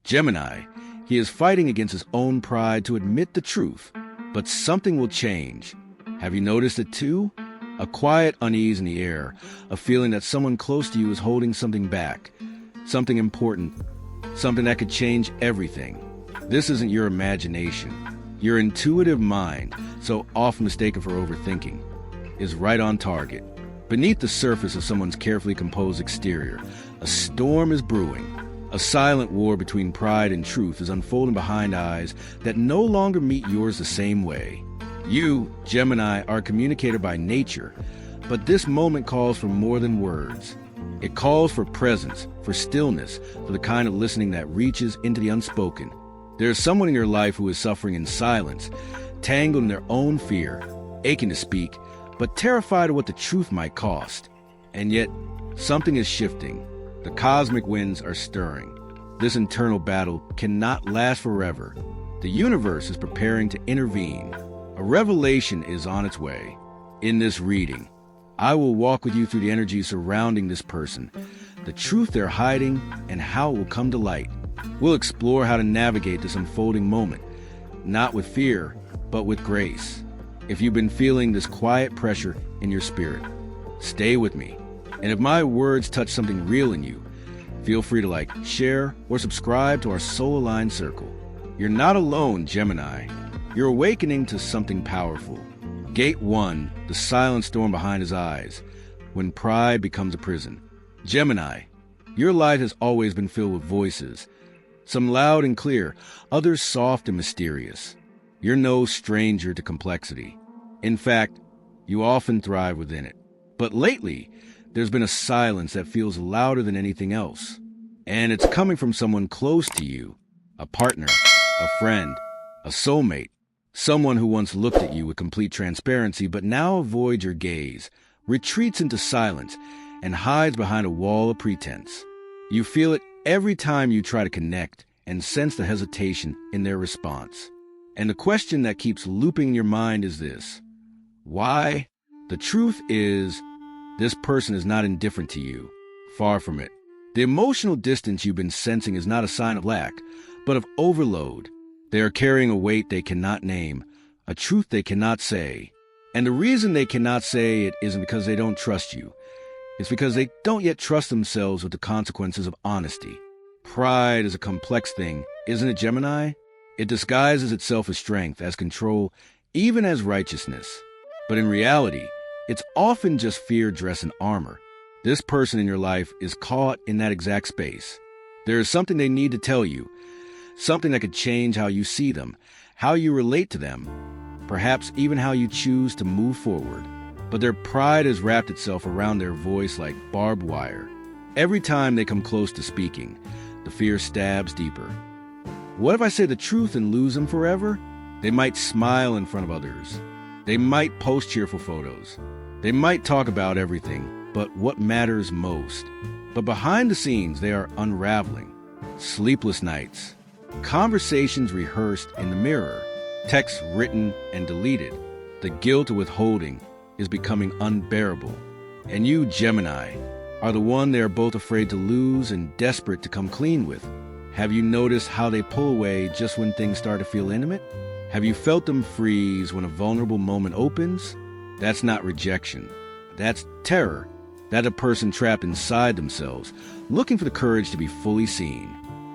Gemini, he is fighting against his own pride to admit the truth, but something will change. Have you noticed it too? A quiet unease in the air, a feeling that someone close to you is holding something back, something important, something that could change everything. This isn't your imagination. Your intuitive mind, so often mistaken for overthinking, is right on target. Beneath the surface of someone's carefully composed exterior, a storm is brewing. A silent war between pride and truth is unfolding behind eyes that no longer meet yours the same way. You, Gemini, are a communicator by nature, but this moment calls for more than words. It calls for presence, for stillness, for the kind of listening that reaches into the unspoken. There is someone in your life who is suffering in silence, tangled in their own fear, aching to speak, but terrified of what the truth might cost. And yet, something is shifting. The cosmic winds are stirring. This internal battle cannot last forever. The universe is preparing to intervene. A revelation is on its way. In this reading, I will walk with you through the energy surrounding this person, the truth they're hiding, and how it will come to light. We'll explore how to navigate this unfolding moment, not with fear, but with grace. If you've been feeling this quiet pressure in your spirit, stay with me. And if my words touch something real in you, feel free to like, share, or subscribe to our soul-aligned circle. You're not alone, Gemini. You're awakening to something powerful. Gate 1, the silent storm behind his eyes, when pride becomes a prison. Gemini, your life has always been filled with voices, some loud and clear, others soft and mysterious. You're no stranger to complexity. In fact, you often thrive within it. But lately, there's been a silence that feels louder than anything else. And it's coming from someone close to you, a partner, a friend, a soulmate, someone who once looked at you with complete transparency but now avoids your gaze, retreats into silence, and hides behind a wall of pretense. You feel it every time you try to connect and sense the hesitation in their response. And the question that keeps looping in your mind is this: why? The truth is, this person is not indifferent to you. Far from it. The emotional distance you've been sensing is not a sign of lack, but of overload. They are carrying a weight they cannot name, a truth they cannot say. And the reason they cannot say it isn't because they don't trust you. It's because they don't yet trust themselves with the consequences of honesty. Pride is a complex thing, isn't it, Gemini? It disguises itself as strength, as control, even as righteousness. But in reality, it's often just fear dressed in armor. This person in your life is caught in that exact space. There is something they need to tell you, something that could change how you see them, how you relate to them, perhaps even how you choose to move forward. But their pride has wrapped itself around their voice like barbed wire. Every time they come close to speaking, the fear stabs deeper. What if I say the truth and lose them forever? They might smile in front of others. They might post cheerful photos. They might talk about everything, but what matters most. But behind the scenes, they are unraveling. Sleepless nights, conversations rehearsed in the mirror, texts written and deleted. The guilt of withholding is becoming unbearable. And you, Gemini, are the one they are both afraid to lose and desperate to come clean with. Have you noticed how they pull away just when things start to feel intimate? Have you felt them freeze when a vulnerable moment opens? That's not rejection. That's terror. That's a person trapped inside themselves, looking for the courage to be fully seen.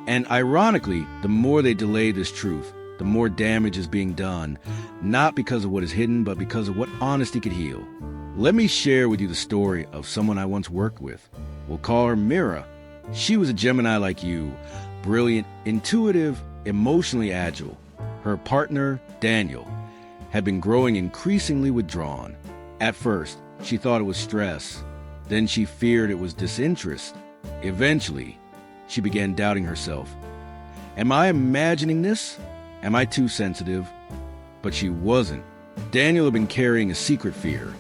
And ironically, the more they delay this truth, the more damage is being done, not because of what is hidden, but because of what honesty could heal. Let me share with you the story of someone I once worked with. We'll call her Mira. She was a Gemini like you, brilliant, intuitive, emotionally agile. Her partner, Daniel, had been growing increasingly withdrawn. At first, she thought it was stress. Then she feared it was disinterest. Eventually, she began doubting herself. Am I imagining this? Am I too sensitive? But she wasn't. Daniel had been carrying a secret fear,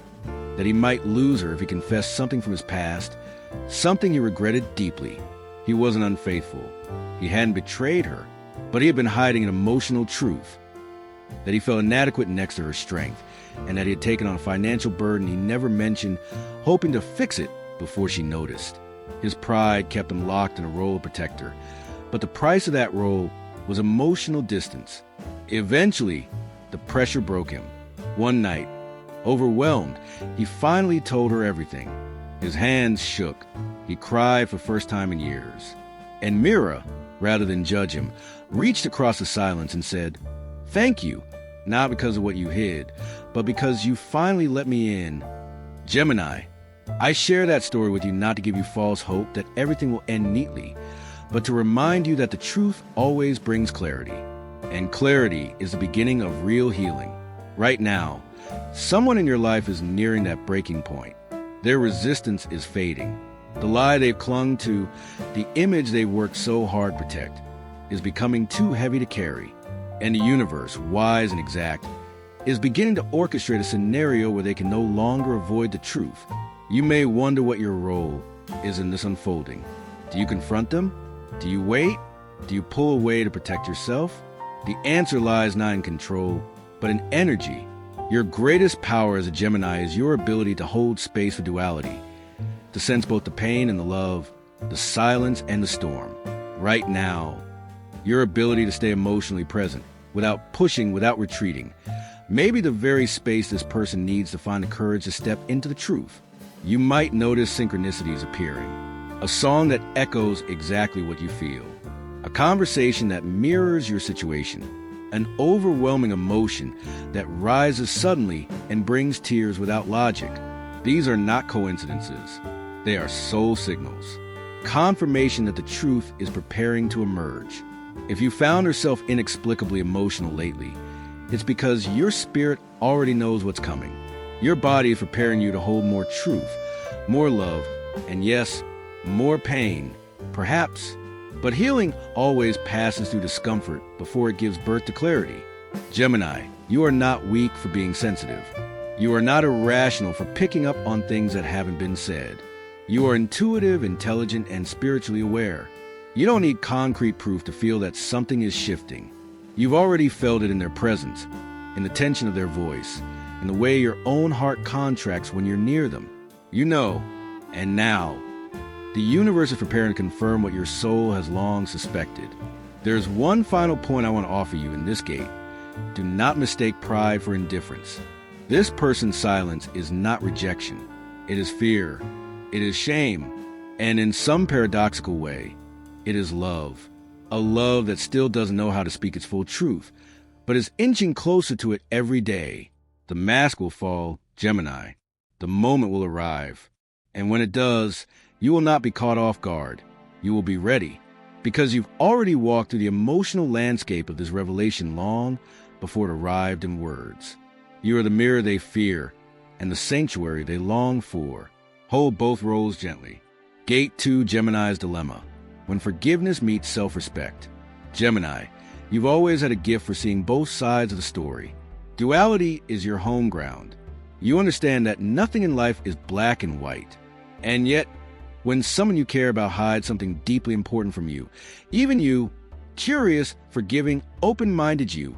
that he might lose her if he confessed something from his past, something he regretted deeply. He wasn't unfaithful. He hadn't betrayed her, but he had been hiding an emotional truth, that he felt inadequate next to her strength, and that he had taken on a financial burden he never mentioned, hoping to fix it before she noticed. His pride kept him locked in a role of protector, But the price of that role was emotional distance. Eventually, the pressure broke him. One night, overwhelmed, he finally told her everything. His hands shook. He cried for the first time in years. And Mira, rather than judge him, reached across the silence and said, "Thank you, not because of what you hid, but because you finally let me in." Gemini, I share that story with you not to give you false hope that everything will end neatly, but to remind you that the truth always brings clarity. And clarity is the beginning of real healing. Right now, someone in your life is nearing that breaking point. Their resistance is fading. The lie they've clung to, the image they've worked so hard to protect, is becoming too heavy to carry. And the universe, wise and exact, is beginning to orchestrate a scenario where they can no longer avoid the truth. You may wonder what your role is in this unfolding. Do you confront them? Do you wait? Do you pull away to protect yourself? The answer lies not in control, but in energy. Your greatest power as a Gemini is your ability to hold space for duality, to sense both the pain and the love, the silence and the storm. Right now, your ability to stay emotionally present, without pushing, without retreating, may be the very space this person needs to find the courage to step into the truth. You might notice synchronicities appearing, a song that echoes exactly what you feel, a conversation that mirrors your situation, an overwhelming emotion that rises suddenly and brings tears without logic. These are not coincidences. They are soul signals, confirmation that the truth is preparing to emerge. If you found yourself inexplicably emotional lately, it's because your spirit already knows what's coming. Your body is preparing you to hold more truth, more love, and yes, more pain, perhaps. But healing always passes through discomfort before it gives birth to clarity. Gemini, you are not weak for being sensitive. You are not irrational for picking up on things that haven't been said. You are intuitive, intelligent, and spiritually aware. You don't need concrete proof to feel that something is shifting. You've already felt it in their presence, in the tension of their voice, in the way your own heart contracts when you're near them. You know, and now, the universe is preparing to confirm what your soul has long suspected. There's one final point I want to offer you in this gate. Do not mistake pride for indifference. This person's silence is not rejection. It is fear. It is shame. And in some paradoxical way, it is love. A love that still doesn't know how to speak its full truth, but is inching closer to it every day. The mask will fall, Gemini. The moment will arrive. And when it does, you will not be caught off guard. You will be ready, because you've already walked through the emotional landscape of this revelation long before it arrived in words. You are the mirror they fear and the sanctuary they long for. Hold both roles gently. Gate 2, Gemini's dilemma. When forgiveness meets self-respect. Gemini, you've always had a gift for seeing both sides of the story. Duality is your home ground. You understand that nothing in life is black and white. And yet, when someone you care about hides something deeply important from you, even you, curious, forgiving, open-minded you,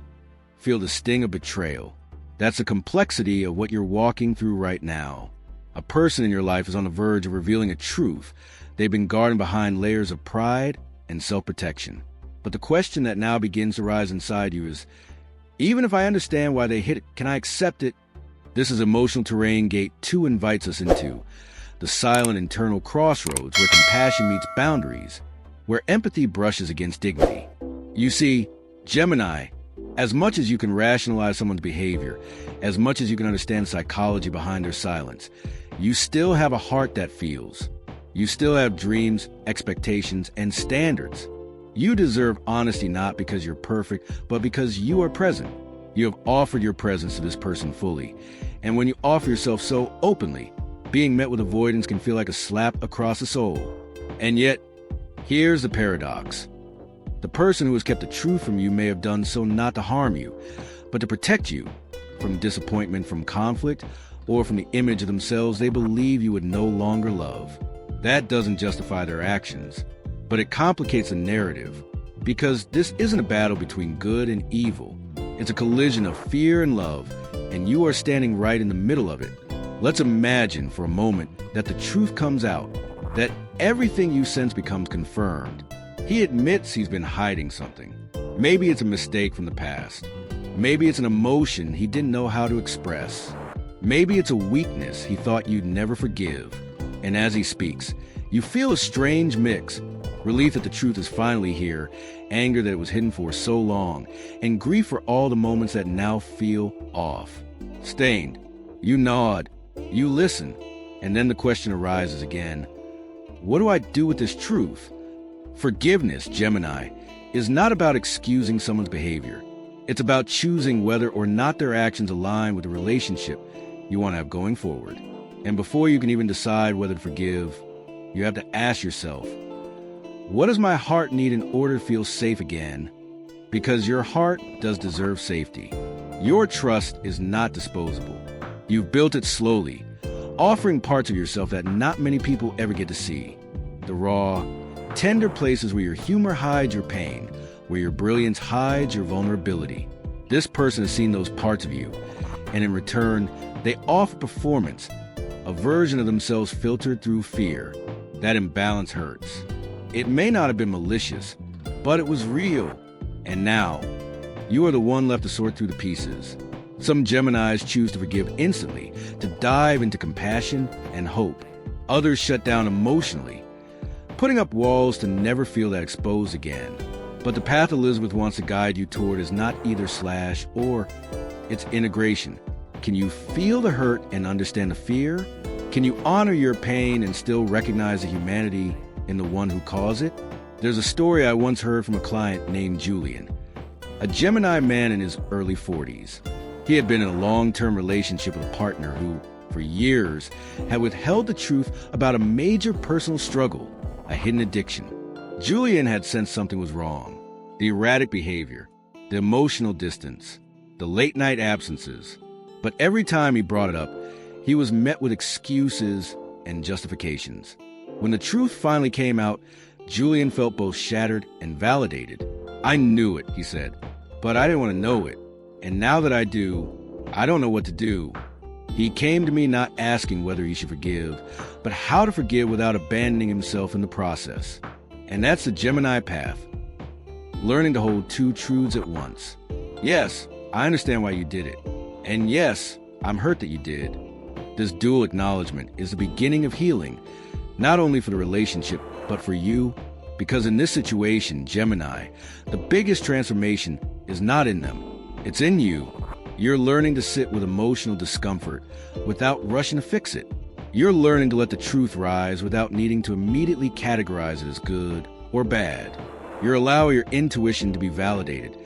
feel the sting of betrayal. That's the complexity of what you're walking through right now. A person in your life is on the verge of revealing a truth they've been guarding behind layers of pride and self-protection. But the question that now begins to rise inside you is, even if I understand why they hit it, can I accept it? This is emotional terrain Gate 2 invites us into, the silent internal crossroads where compassion meets boundaries, where empathy brushes against dignity. You see, Gemini, as much as you can rationalize someone's behavior, as much as you can understand psychology behind their silence, you still have a heart that feels. You still have dreams, expectations, and standards. You deserve honesty not because you're perfect, but because you are present. You have offered your presence to this person fully. And when you offer yourself so openly, being met with avoidance can feel like a slap across the soul. And yet, here's the paradox. The person who has kept the truth from you may have done so not to harm you, but to protect you from disappointment, from conflict, or from the image of themselves they believe you would no longer love. That doesn't justify their actions, but it complicates the narrative, because this isn't a battle between good and evil. It's a collision of fear and love, and you are standing right in the middle of it. Let's imagine for a moment that the truth comes out, that everything you sense becomes confirmed. He admits he's been hiding something. Maybe it's a mistake from the past. Maybe it's an emotion he didn't know how to express. Maybe it's a weakness he thought you'd never forgive. And as he speaks, you feel a strange mix. Relief that the truth is finally here, anger that it was hidden for so long, and grief for all the moments that now feel off. Stained, you nod, you listen, and then the question arises again. What do I do with this truth? Forgiveness, Gemini, is not about excusing someone's behavior. It's about choosing whether or not their actions align with the relationship you want to have going forward. And before you can even decide whether to forgive, you have to ask yourself, what does my heart need in order to feel safe again? Because your heart does deserve safety. Your trust is not disposable. You've built it slowly, offering parts of yourself that not many people ever get to see. The raw, tender places where your humor hides your pain, where your brilliance hides your vulnerability. This person has seen those parts of you, and in return, they offer performance, a version of themselves filtered through fear. That imbalance hurts. It may not have been malicious, but it was real. And now, you are the one left to sort through the pieces. Some Geminis choose to forgive instantly, to dive into compassion and hope. Others shut down emotionally, putting up walls to never feel that exposed again. But the path Elizabeth wants to guide you toward is not either slash or, it's integration. Can you feel the hurt and understand the fear? Can you honor your pain and still recognize the humanity in the one who caused it? There's a story I once heard from a client named Julian, a Gemini man in his early 40s. He had been in a long-term relationship with a partner who, for years, had withheld the truth about a major personal struggle, a hidden addiction. Julian had sensed something was wrong. The erratic behavior, the emotional distance, the late-night absences. But every time he brought it up, he was met with excuses and justifications. When the truth finally came out, Julian felt both shattered and validated. I knew it, he said, but I didn't want to know it. And now that I do, I don't know what to do. He came to me not asking whether he should forgive, but how to forgive without abandoning himself in the process. And that's the Gemini path. Learning to hold two truths at once. Yes, I understand why you did it. And yes, I'm hurt that you did. This dual acknowledgement is the beginning of healing, not only for the relationship, but for you. Because in this situation, Gemini, the biggest transformation is not in them. It's in you. You're learning to sit with emotional discomfort without rushing to fix it. You're learning to let the truth rise without needing to immediately categorize it as good or bad. You're allowing your intuition to be validated,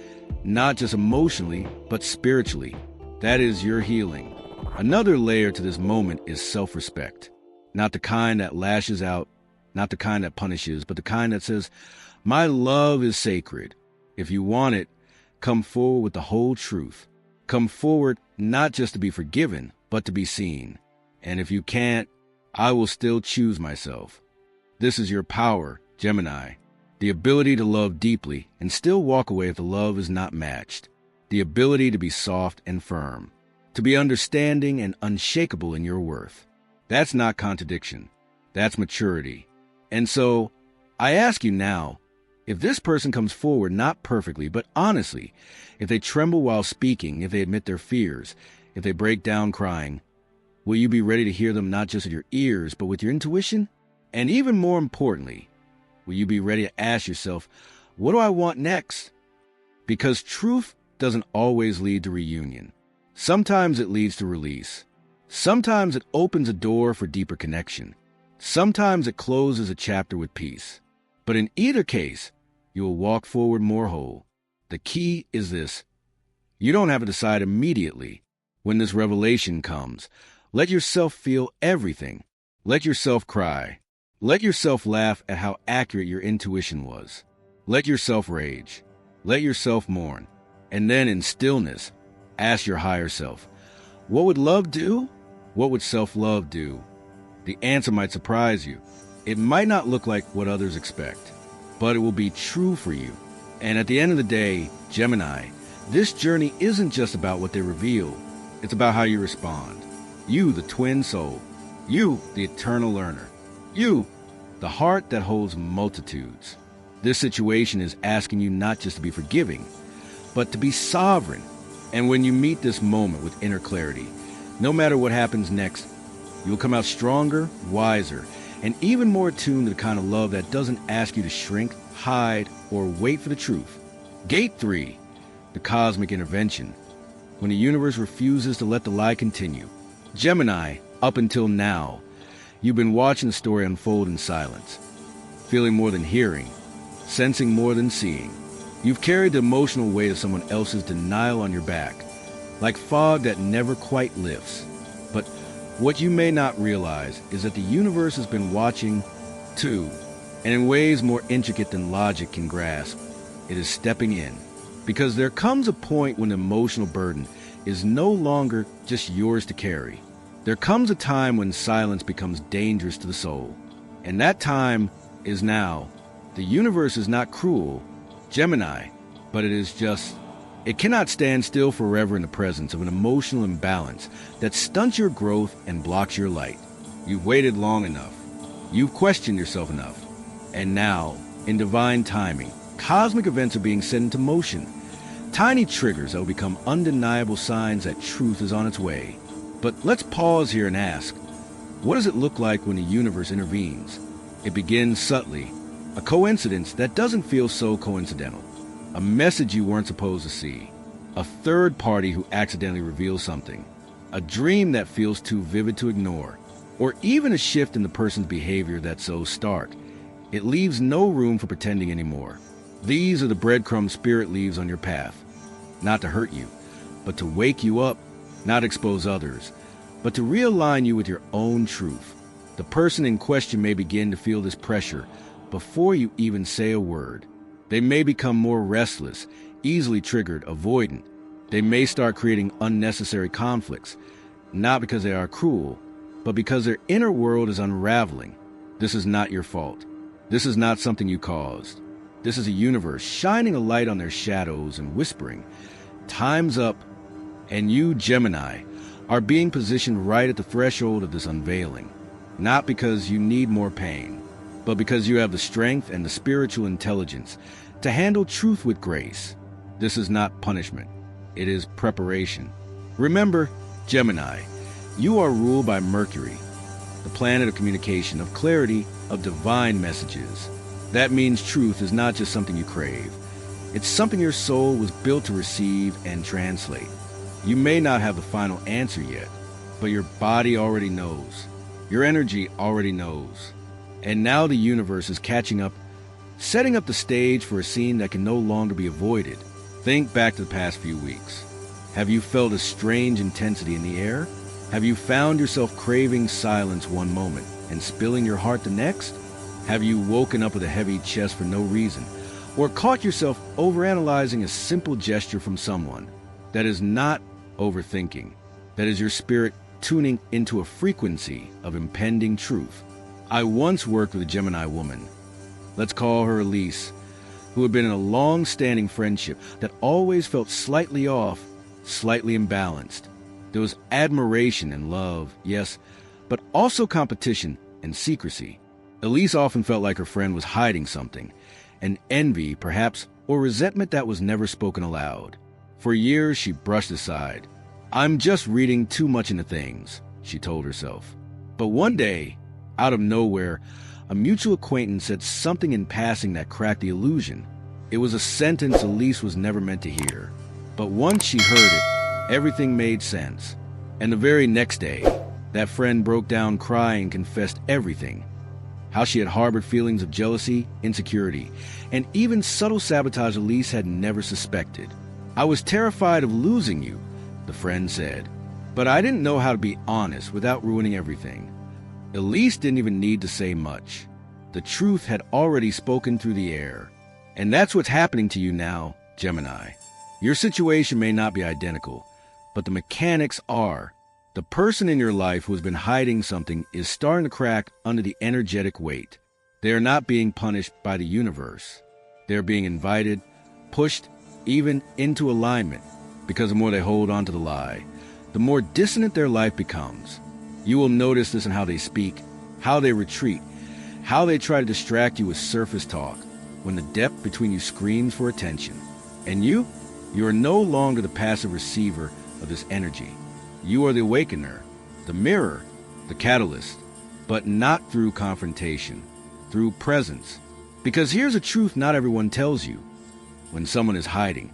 not just emotionally, but spiritually. That is your healing. Another layer to this moment is self-respect. Not the kind that lashes out, not the kind that punishes, but the kind that says, my love is sacred. If you want it, come forward with the whole truth. Come forward not just to be forgiven, but to be seen. And if you can't, I will still choose myself. This is your power, Gemini. The ability to love deeply and still walk away if the love is not matched. The ability to be soft and firm. To be understanding and unshakable in your worth. That's not contradiction. That's maturity. And so, I ask you now, if this person comes forward not perfectly, but honestly, if they tremble while speaking, if they admit their fears, if they break down crying, will you be ready to hear them not just with your ears, but with your intuition? And even more importantly, will you be ready to ask yourself, what do I want next? Because truth doesn't always lead to reunion. Sometimes it leads to release. Sometimes it opens a door for deeper connection. Sometimes it closes a chapter with peace. But in either case, you will walk forward more whole. The key is this. You don't have to decide immediately. When this revelation comes, let yourself feel everything. Let yourself cry. Let yourself laugh at how accurate your intuition was. Let yourself rage. Let yourself mourn. And then in stillness, ask your higher self, what would love do? What would self-love do? The answer might surprise you. It might not look like what others expect, but it will be true for you. And at the end of the day, Gemini, this journey isn't just about what they reveal. It's about how you respond. You, the twin soul. You, the eternal learner. You, the heart that holds multitudes. This situation is asking you not just to be forgiving, but to be sovereign. And when you meet this moment with inner clarity, no matter what happens next, you will come out stronger, wiser, and even more attuned to the kind of love that doesn't ask you to shrink, hide, or wait for the truth. Gate 3, the cosmic intervention. When the universe refuses to let the lie continue. Gemini, up until now, you've been watching the story unfold in silence, feeling more than hearing, sensing more than seeing. You've carried the emotional weight of someone else's denial on your back, like fog that never quite lifts. But what you may not realize is that the universe has been watching too, and in ways more intricate than logic can grasp. It is stepping in, because there comes a point when the emotional burden is no longer just yours to carry. There comes a time when silence becomes dangerous to the soul, and that time is now. The universe is not cruel, Gemini, but it cannot stand still forever in the presence of an emotional imbalance that stunts your growth and blocks your light. You've waited long enough. You've questioned yourself enough. And now, in divine timing, cosmic events are being set into motion. Tiny triggers that will become undeniable signs that truth is on its way. But let's pause here and ask, what does it look like when the universe intervenes? It begins subtly, a coincidence that doesn't feel so coincidental, a message you weren't supposed to see, a third party who accidentally reveals something, a dream that feels too vivid to ignore, or even a shift in the person's behavior that's so stark. It leaves no room for pretending anymore. These are the breadcrumb spirit leaves on your path, not to hurt you, but to wake you up, not expose others, but to realign you with your own truth. The person in question may begin to feel this pressure before you even say a word. They may become more restless, easily triggered, avoidant. They may start creating unnecessary conflicts, not because they are cruel, but because their inner world is unraveling. This is not your fault. This is not something you caused. This is a universe shining a light on their shadows and whispering, "Time's up." And you, Gemini, are being positioned right at the threshold of this unveiling, not because you need more pain, but because you have the strength and the spiritual intelligence to handle truth with grace. This is not punishment. It is preparation. Remember, Gemini, you are ruled by Mercury, the planet of communication, of clarity, of divine messages. That means truth is not just something you crave. It's something your soul was built to receive and translate. You may not have the final answer yet, but your body already knows. Your energy already knows. And now the universe is catching up, setting up the stage for a scene that can no longer be avoided. Think back to the past few weeks. Have you felt a strange intensity in the air? Have you found yourself craving silence one moment and spilling your heart the next? Have you woken up with a heavy chest for no reason, or caught yourself overanalyzing a simple gesture from someone? That is not overthinking. That is your spirit tuning into a frequency of impending truth. I once worked with a Gemini woman, let's call her Elise, who had been in a long-standing friendship that always felt slightly off, slightly imbalanced. There was admiration and love, yes, but also competition and secrecy. Elise often felt like her friend was hiding something, an envy, perhaps, or resentment that was never spoken aloud. For years, she brushed aside. "I'm just reading too much into things," she told herself. But one day, out of nowhere, a mutual acquaintance said something in passing that cracked the illusion. It was a sentence Elise was never meant to hear. But once she heard it, everything made sense. And the very next day, that friend broke down crying and confessed everything. How she had harbored feelings of jealousy, insecurity, and even subtle sabotage Elise had never suspected. "I was terrified of losing you," the friend said, "but I didn't know how to be honest without ruining everything." Elise didn't even need to say much. The truth had already spoken through the air. And that's what's happening to you now, Gemini. Your situation may not be identical, but the mechanics are. The person in your life who has been hiding something is starting to crack under the energetic weight. They are not being punished by the universe. They are being invited, pushed, even into alignment, because the more they hold on to the lie, the more dissonant their life becomes. You will notice this in how they speak, how they retreat, how they try to distract you with surface talk, when the depth between you screams for attention. And you are no longer the passive receiver of this energy. You are the awakener, the mirror, the catalyst, but not through confrontation, through presence. Because here's a truth not everyone tells you. When someone is hiding,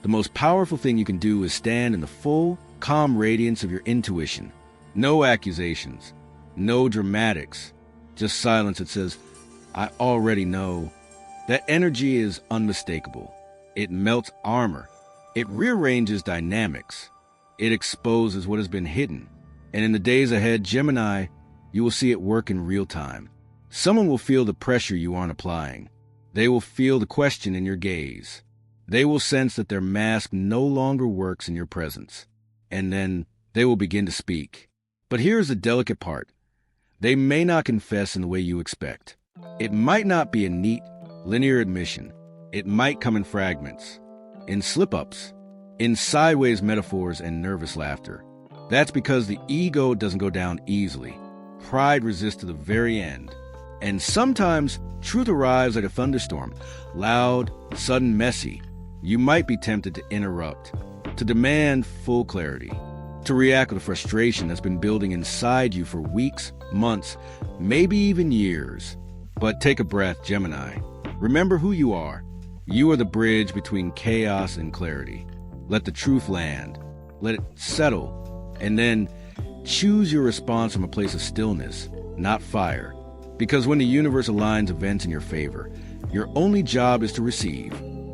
the most powerful thing you can do is stand in the full, calm radiance of your intuition. No accusations, no dramatics, just silence that says, I already know. That energy is unmistakable. It melts armor. It rearranges dynamics. It exposes what has been hidden. And in the days ahead, Gemini, you will see it work in real time. Someone will feel the pressure you aren't applying. They will feel the question in your gaze. They will sense that their mask no longer works in your presence. And then they will begin to speak. But here's the delicate part. They may not confess in the way you expect. It might not be a neat, linear admission. It might come in fragments, in slip-ups, in sideways metaphors and nervous laughter. That's because the ego doesn't go down easily. Pride resists to the very end. And sometimes truth arrives like a thunderstorm, loud, sudden, messy. You might be tempted to interrupt, to demand full clarity, to react with a frustration that's been building inside you for weeks, months, maybe even years. But take a breath, Gemini. Remember who you are. You are the bridge between chaos and clarity. Let the truth land. Let it settle. And then choose your response from a place of stillness, not fire. Because when the universe aligns events in your favor, your only job is to receive,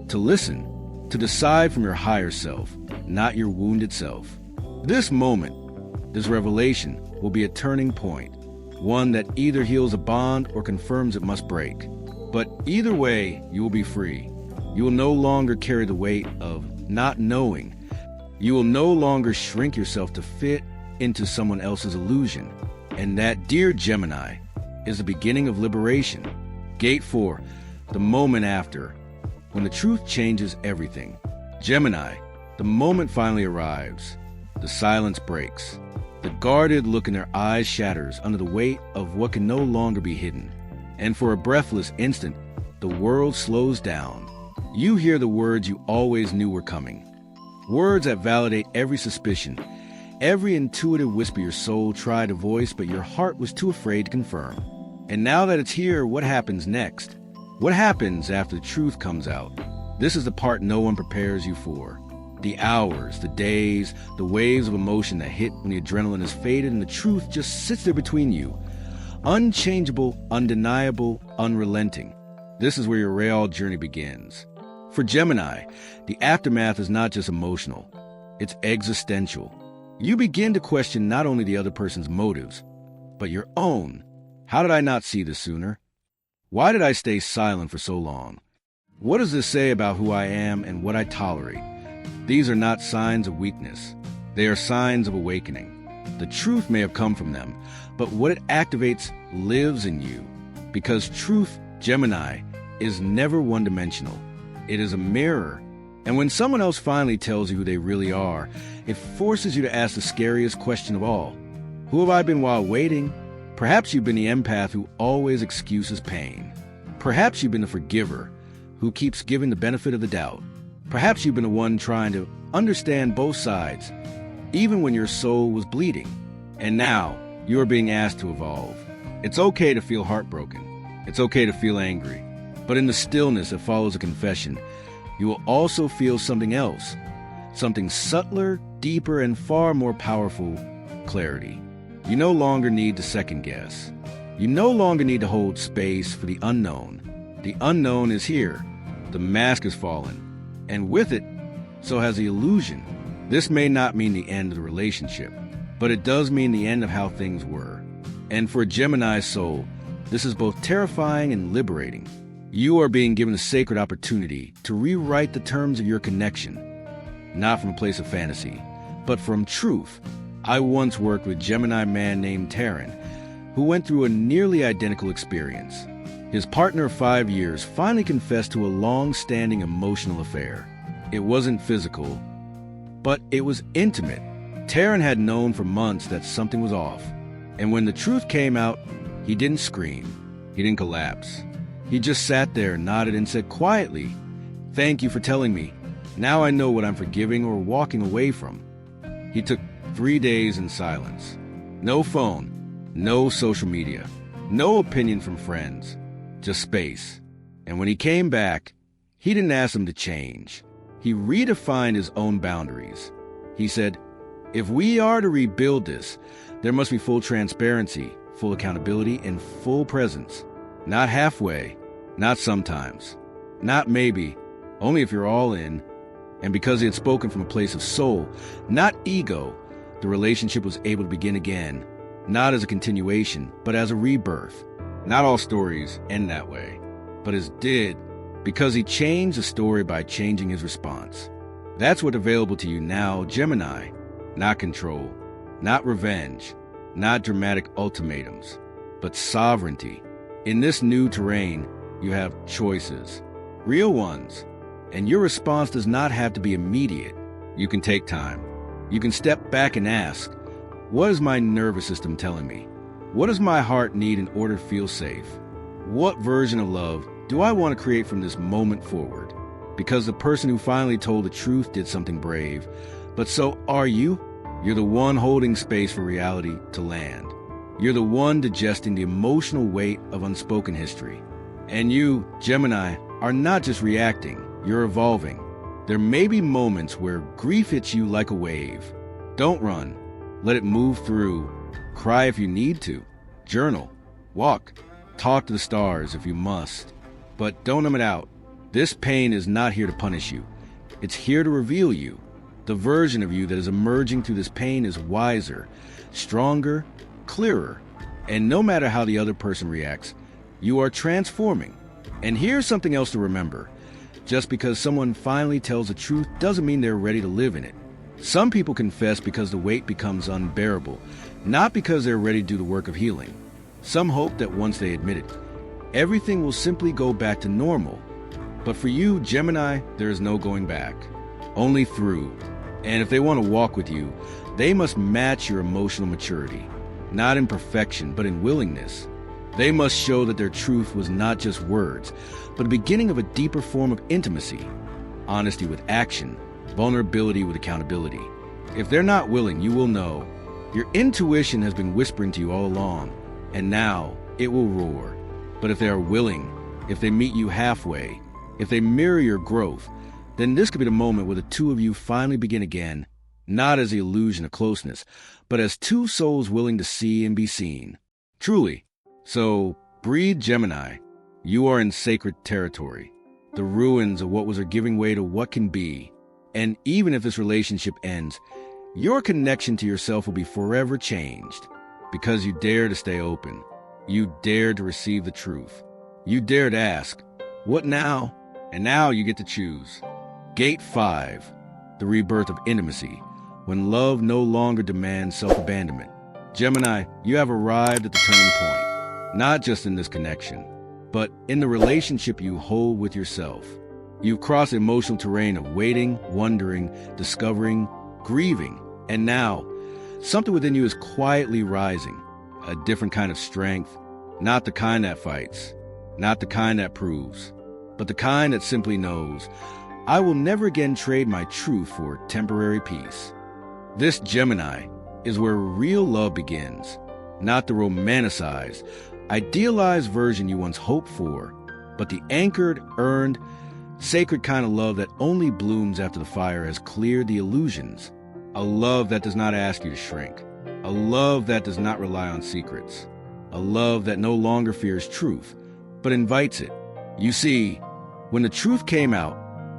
to listen, to decide from your higher self, not your wounded self. This moment, this revelation, will be a turning point, one that either heals a bond or confirms it must break. But either way, you will be free. You will no longer carry the weight of not knowing. You will no longer shrink yourself to fit into someone else's illusion. And that, dear Gemini, is the beginning of liberation. Gate 4, the moment after, when the truth changes everything. Gemini, the moment finally arrives. The silence breaks. The guarded look in their eyes shatters under the weight of what can no longer be hidden. And for a breathless instant, the world slows down. You hear the words you always knew were coming. Words that validate every suspicion, every intuitive whisper your soul tried to voice, but your heart was too afraid to confirm. And now that it's here, what happens next? What happens after the truth comes out? This is the part no one prepares you for. The hours, the days, the waves of emotion that hit when the adrenaline is faded and the truth just sits there between you. Unchangeable, undeniable, unrelenting. This is where your real journey begins. For Gemini, the aftermath is not just emotional, it's existential. You begin to question not only the other person's motives, but your own. How did I not see this sooner? Why did I stay silent for so long? What does this say about who I am and what I tolerate? These are not signs of weakness. They are signs of awakening. The truth may have come from them, but what it activates lives in you. Because truth, Gemini, is never one-dimensional. It is a mirror. And when someone else finally tells you who they really are, it forces you to ask the scariest question of all. Who have I been while waiting? Perhaps you've been the empath who always excuses pain. Perhaps you've been the forgiver who keeps giving the benefit of the doubt. Perhaps you've been the one trying to understand both sides, even when your soul was bleeding. And now, you are being asked to evolve. It's okay to feel heartbroken. It's okay to feel angry. But in the stillness that follows a confession, you will also feel something else. Something subtler, deeper, and far more powerful: clarity. You no longer need to second guess. You no longer need to hold space for the unknown. The unknown is here. The mask has fallen. And with it, so has the illusion. This may not mean the end of the relationship, but it does mean the end of how things were. And for a Gemini soul, this is both terrifying and liberating. You are being given a sacred opportunity to rewrite the terms of your connection, not from a place of fantasy, but from truth. I once worked with a Gemini man named Taryn, who went through a nearly identical experience. His partner of 5 years finally confessed to a long-standing emotional affair. It wasn't physical, but it was intimate. Taryn had known for months that something was off. And when the truth came out, he didn't scream. He didn't collapse. He just sat there, nodded, and said quietly, "Thank you for telling me. Now I know what I'm forgiving or walking away from." He took 3 days in silence. No phone, no social media, no opinion from friends, just space. And when he came back, he didn't ask them to change. He redefined his own boundaries. He said, "If we are to rebuild this, there must be full transparency, full accountability, and full presence. Not halfway, not sometimes, not maybe, only if you're all in." And because he had spoken from a place of soul, not ego, the relationship was able to begin again, not as a continuation, but as a rebirth. Not all stories end that way, but his did, because he changed the story by changing his response. That's what's available to you now, Gemini. Not control, not revenge, not dramatic ultimatums, but sovereignty. In this new terrain, you have choices, real ones, and your response does not have to be immediate. You can take time. You can step back and ask, what is my nervous system telling me? What does my heart need in order to feel safe? What version of love do I want to create from this moment forward? Because the person who finally told the truth did something brave. But so are you. You're the one holding space for reality to land. You're the one digesting the emotional weight of unspoken history. And you, Gemini, are not just reacting, you're evolving. There may be moments where grief hits you like a wave. Don't run. Let it move through. Cry if you need to. Journal. Walk. Talk to the stars if you must. But don't numb it out. This pain is not here to punish you. It's here to reveal you. The version of you that is emerging through this pain is wiser, stronger, clearer. And no matter how the other person reacts, you are transforming. And here's something else to remember. Just because someone finally tells the truth doesn't mean they're ready to live in it. Some people confess because the weight becomes unbearable, not because they're ready to do the work of healing. Some hope that once they admit it, everything will simply go back to normal. But for you, Gemini, there is no going back, only through. And if they want to walk with you, they must match your emotional maturity, not in perfection, but in willingness. They must show that their truth was not just words, but the beginning of a deeper form of intimacy, honesty with action, vulnerability with accountability. If they're not willing, you will know. Your intuition has been whispering to you all along, and now it will roar. But if they are willing, if they meet you halfway, if they mirror your growth, then this could be the moment where the two of you finally begin again, not as the illusion of closeness, but as two souls willing to see and be seen. Truly. So, breathe, Gemini. You are in sacred territory, the ruins of what was or giving way to what can be. And even if this relationship ends, your connection to yourself will be forever changed, because you dare to stay open. You dare to receive the truth. You dare to ask, what now? And now you get to choose. Gate 5, the rebirth of intimacy, when love no longer demands self-abandonment. Gemini, you have arrived at the turning point, not just in this connection, but in the relationship you hold with yourself. You've crossed the emotional terrain of waiting, wondering, discovering, grieving, and now, something within you is quietly rising, a different kind of strength, not the kind that fights, not the kind that proves, but the kind that simply knows, I will never again trade my truth for temporary peace. This, Gemini, is where real love begins, not the romanticized, idealized version you once hoped for, but the anchored, earned, sacred kind of love that only blooms after the fire has cleared the illusions. A love that does not ask you to shrink. A love that does not rely on secrets. A love that no longer fears truth, but invites it. You see, when the truth came out,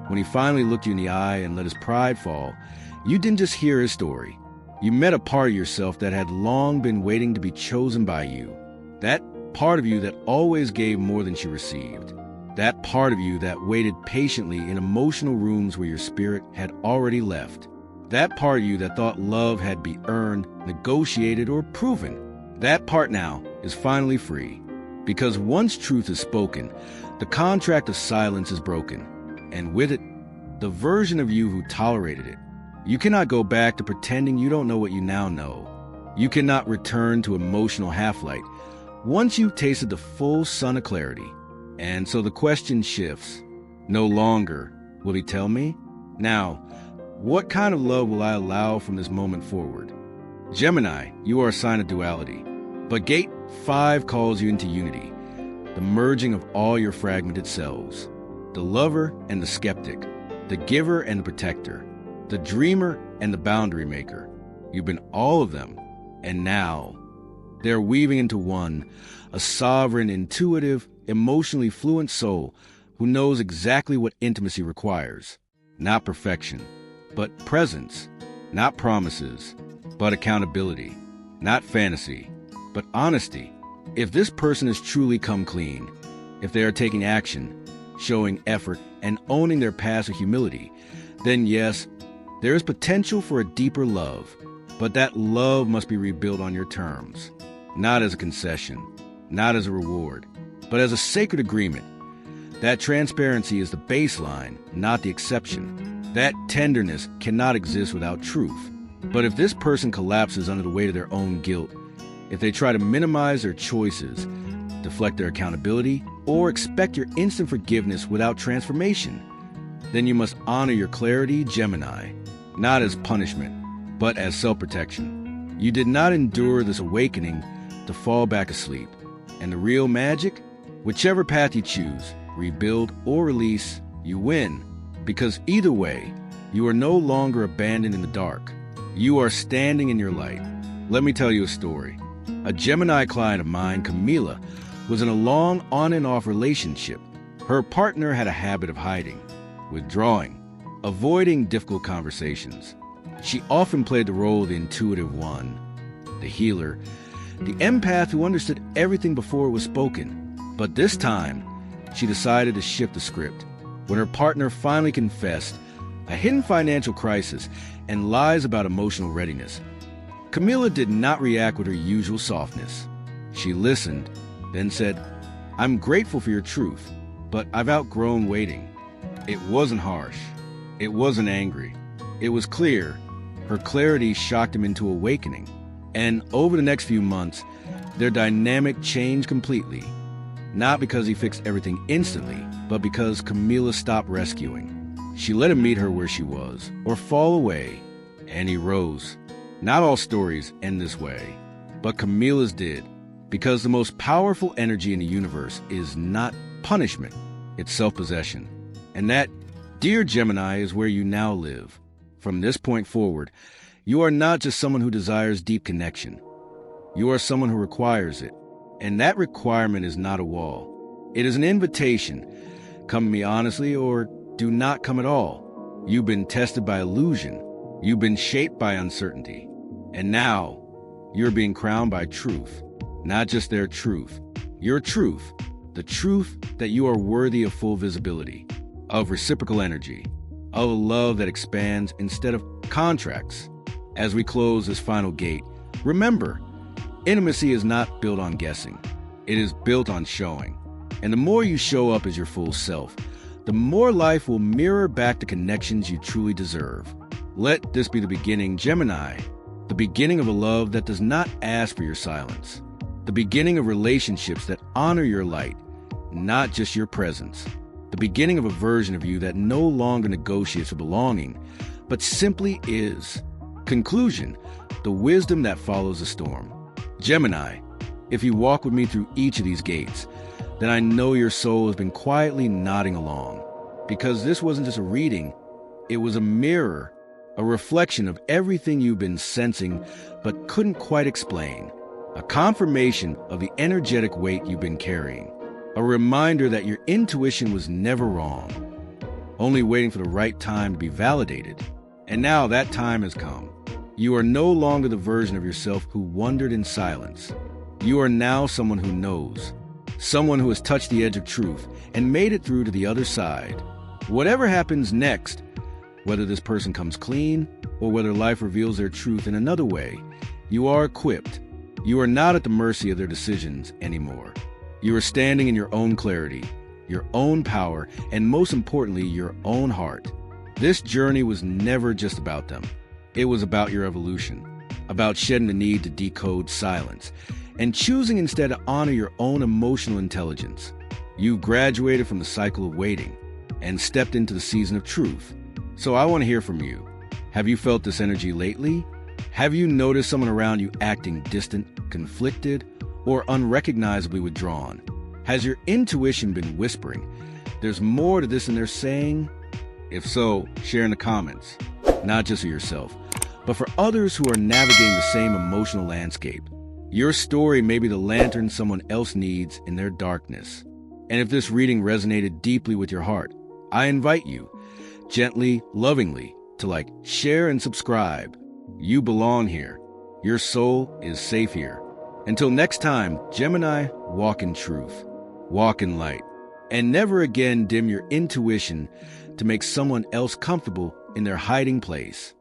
when he finally looked you in the eye and let his pride fall, you didn't just hear his story. You met a part of yourself that had long been waiting to be chosen by you. That part of you that always gave more than she received. That part of you that waited patiently in emotional rooms where your spirit had already left. That part of you that thought love had to be earned, negotiated, or proven. That part now is finally free. Because once truth is spoken, the contract of silence is broken. And with it, the version of you who tolerated it. You cannot go back to pretending you don't know what you now know. You cannot return to emotional half-light once you've tasted the full sun of clarity. And so the question shifts. No longer, will he tell me? Now, what kind of love will I allow from this moment forward? Gemini, you are a sign of duality. But Gate 5 calls you into unity, the merging of all your fragmented selves. The lover and the skeptic, the giver and the protector, the dreamer and the boundary maker. You've been all of them, and now they're weaving into one, a sovereign, intuitive, emotionally fluent soul who knows exactly what intimacy requires. Not perfection, but presence. Not promises, but accountability. Not fantasy, but honesty. If this person has truly come clean, if they are taking action, showing effort, and owning their past with humility, then yes, there is potential for a deeper love. But that love must be rebuilt on your terms, not as a concession, not as a reward, but as a sacred agreement. That transparency is the baseline, not the exception. That tenderness cannot exist without truth. But if this person collapses under the weight of their own guilt, if they try to minimize their choices, deflect their accountability, or expect your instant forgiveness without transformation, then you must honor your clarity, Gemini, not as punishment, but as self-protection. You did not endure this awakening to fall back asleep. And the real magic? Whichever path you choose, rebuild or release, you win. Because either way, you are no longer abandoned in the dark. You are standing in your light. Let me tell you a story. A Gemini client of mine, Camila, was in a long on and off relationship. Her partner had a habit of hiding, withdrawing, avoiding difficult conversations. She often played the role of the intuitive one, the healer, the empath who understood everything before it was spoken. But this time, she decided to shift the script. When her partner finally confessed a hidden financial crisis and lies about emotional readiness, Camila did not react with her usual softness. She listened, then said, "I'm grateful for your truth, but I've outgrown waiting." It wasn't harsh. It wasn't angry. It was clear. Her clarity shocked him into awakening. And over the next few months, their dynamic changed completely. Not because he fixed everything instantly, but because Camila stopped rescuing. She let him meet her where she was, or fall away, and he rose. Not all stories end this way, but Camila's did, because the most powerful energy in the universe is not punishment, it's self-possession. And that, dear Gemini, is where you now live. From this point forward, you are not just someone who desires deep connection. You are someone who requires it. And that requirement is not a wall. It is an invitation. Come to me honestly or do not come at all. You've been tested by illusion. You've been shaped by uncertainty. And now, you're being crowned by truth. Not just their truth. Your truth. The truth that you are worthy of full visibility, of reciprocal energy, of a love that expands instead of contracts. As we close this final gate, remember, intimacy is not built on guessing. It is built on showing. And the more you show up as your full self, the more life will mirror back the connections you truly deserve. Let this be the beginning, Gemini. The beginning of a love that does not ask for your silence. The beginning of relationships that honor your light, not just your presence. The beginning of a version of you that no longer negotiates for belonging, but simply is. Conclusion, the wisdom that follows the storm. Gemini, if you walk with me through each of these gates, then I know your soul has been quietly nodding along. Because this wasn't just a reading, it was a mirror, a reflection of everything you've been sensing but couldn't quite explain. A confirmation of the energetic weight you've been carrying. A reminder that your intuition was never wrong, only waiting for the right time to be validated. And now that time has come. You are no longer the version of yourself who wondered in silence. You are now someone who knows, someone who has touched the edge of truth and made it through to the other side. Whatever happens next, whether this person comes clean or whether life reveals their truth in another way, you are equipped. You are not at the mercy of their decisions anymore. You are standing in your own clarity, your own power, and most importantly, your own heart. This journey was never just about them. It was about your evolution, about shedding the need to decode silence, and choosing instead to honor your own emotional intelligence. You've graduated from the cycle of waiting and stepped into the season of truth. So I want to hear from you. Have you felt this energy lately? Have you noticed someone around you acting distant, conflicted, or unrecognizably withdrawn? Has your intuition been whispering, "There's more to this than they're saying"? If so, share in the comments, not just for yourself, but for others who are navigating the same emotional landscape. Your story may be the lantern someone else needs in their darkness. And if this reading resonated deeply with your heart, I invite you, gently, lovingly, to share and subscribe. You belong here. Your soul is safe here. Until next time, Gemini, walk in truth, walk in light, and never again dim your intuition to make someone else comfortable in their hiding place.